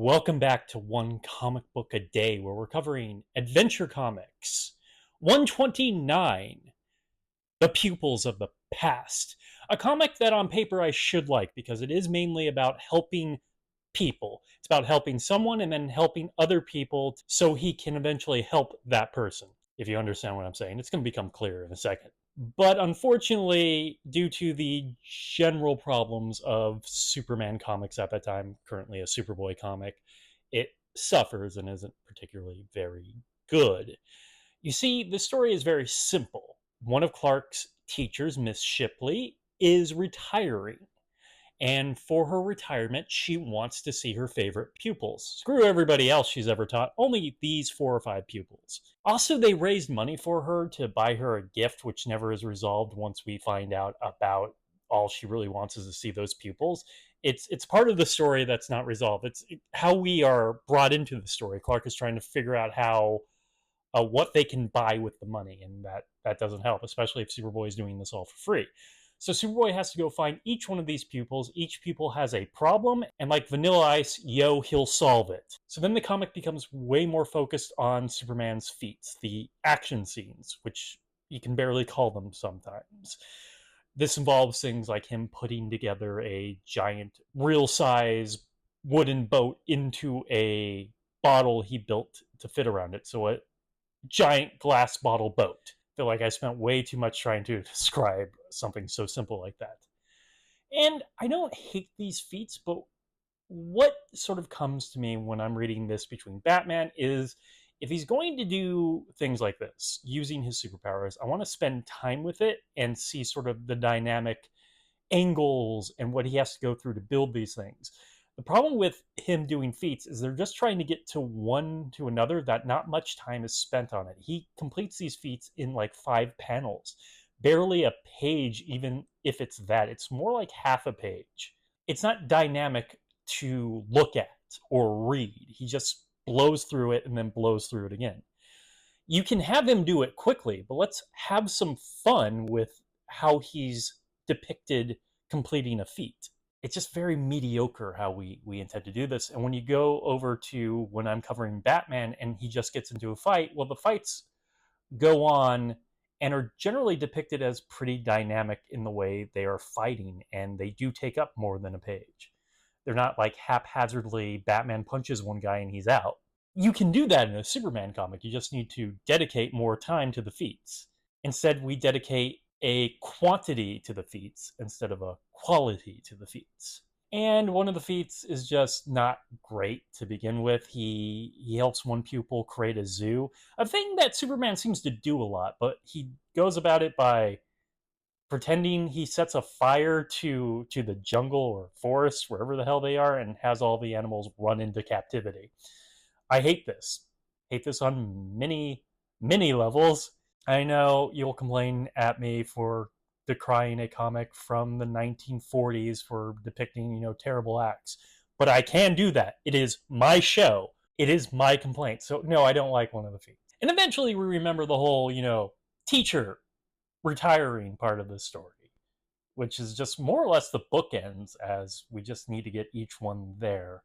Welcome back to One Comic Book a Day, where we're covering Adventure Comics 129, The Pupils of the Past. A comic that on paper I should like because it is mainly about helping people. It's about helping someone and then helping other people so he can eventually help that person. If you understand what I'm saying, it's going to become clear in a second. But unfortunately, due to the general problems of Superman comics at that time, currently a Superboy comic, it suffers and isn't particularly very good. You see, the story is very simple. One of Clark's teachers, Miss Shipley, is retiring. And for her retirement, she wants to see her favorite pupils. Screw everybody else she's ever taught, only these 4 or 5 pupils. Also, they raised money for her to buy her a gift, which never is resolved once we find out about all she really wants is to see those pupils. It's part of the story that's not resolved. It's how we are brought into the story. Clark is trying to figure out how what they can buy with the money, and that doesn't help, especially if Superboy is doing this all for free. So Superboy has to go find each one of these pupils. Each pupil has a problem, and like Vanilla Ice, he'll solve it. So then the comic becomes way more focused on Superman's feats, the action scenes, which you can barely call them sometimes. This involves things like him putting together a giant, real size wooden boat into a bottle he built to fit around it. So a giant glass bottle boat. I feel like I spent way too much trying to describe something so simple like that. And I don't hate these feats, but what sort of comes to me when I'm reading this between Batman is if he's going to do things like this, using his superpowers, I want to spend time with it and see sort of the dynamic angles and what he has to go through to build these things. The problem with him doing feats is they're just trying to get to one to another that not much time is spent on it. He completes these feats in like 5 panels, barely a page, even if it's that. It's more like half a page. It's not dynamic to look at or read. He just blows through it and then blows through it again. You can have him do it quickly, but let's have some fun with how he's depicted completing a feat. It's just very mediocre how we intend to do this. And when you go over to when I'm covering Batman and he just gets into a fight, well, the fights go on and are generally depicted as pretty dynamic in the way they are fighting, and they do take up more than a page. They're not like haphazardly Batman punches one guy and he's out. You can do that in a Superman comic. You just need to dedicate more time to the feats. Instead, we dedicate a quantity to the feats instead of a quality to the feats. And one of the feats is just not great to begin with. He helps one pupil create a zoo, a thing that Superman seems to do a lot, but he goes about it by pretending he sets a fire to the jungle or forest, wherever the hell they are, and has all the animals run into captivity. I hate this. Hate this on many levels. I know you'll complain at me for decrying a comic from the 1940s for depicting, terrible acts. But I can do that. It is my show. It is my complaint. So no, I don't like one of the feats. And eventually we remember the whole, teacher retiring part of the story, which is just more or less the bookends, as we just need to get each one there.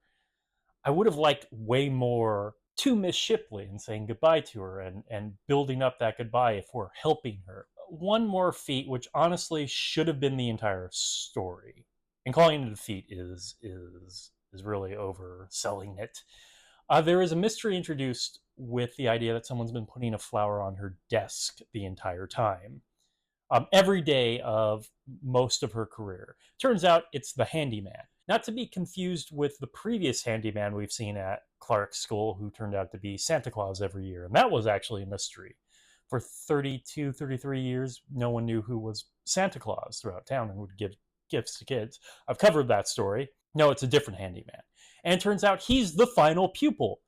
I would have liked way more to Miss Shipley and saying goodbye to her and building up that goodbye if we're helping her. One more feat, which honestly should have been the entire story. And calling it a feat is really overselling it. There is a mystery introduced with the idea that someone's been putting a flower on her desk the entire time. Every day of most of her career. Turns out it's the handyman. Not to be confused with the previous handyman we've seen at Clark's school, who turned out to be Santa Claus every year. And that was actually a mystery. For 32, 33 years, no one knew who was Santa Claus throughout town and would give gifts to kids. I've covered that story. No, it's a different handyman. And it turns out he's the final pupil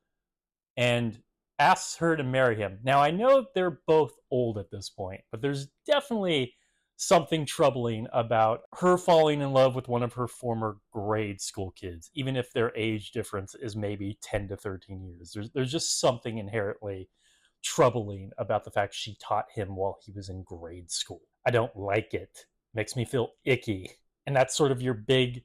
and asks her to marry him. Now, I know they're both old at this point, but there's definitely something troubling about her falling in love with one of her former grade school kids, even if their age difference is maybe 10 to 13 years. There's just something inherently troubling about the fact she taught him while he was in grade school. I don't like it. It makes me feel icky. And that's sort of your big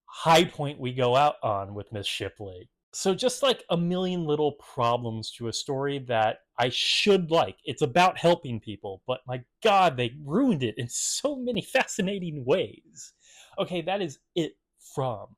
high point we go out on with Miss Shipley. So just like a million little problems to a story that I should like. It's about helping people, but my god, they ruined it in so many fascinating ways. Okay, that is it from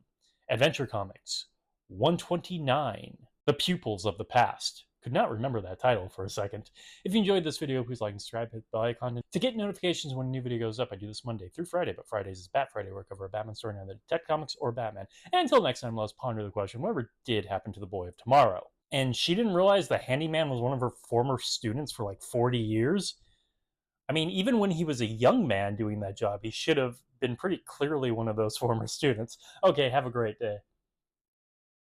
Adventure Comics 129, The Pupils of the Past. Could not remember that title for a second. If you enjoyed this video, please like and subscribe, hit the bell icon to get notifications when a new video goes up. I do this Monday through Friday, but Fridays is Bat Friday, where I cover a Batman story in either Detective Comics or Batman. And until next time, let's ponder the question, whatever did happen to the boy of tomorrow? And she didn't realize the handyman was one of her former students for like 40 years. I mean, even when he was a young man doing that job, he should have been pretty clearly one of those former students. Okay, have a great day.